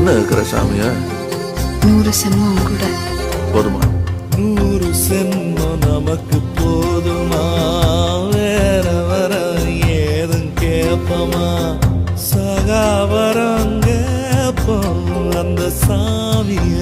ஒண்ணு இருக்கிற சாமியா 100 சென்மம் கூட போதுமா? 100 சென்மம் நமக்கு போதுமா? வேற வர ஏதும் கேப்பமா? சகாவரம் கேப்போம் அந்த சாமிய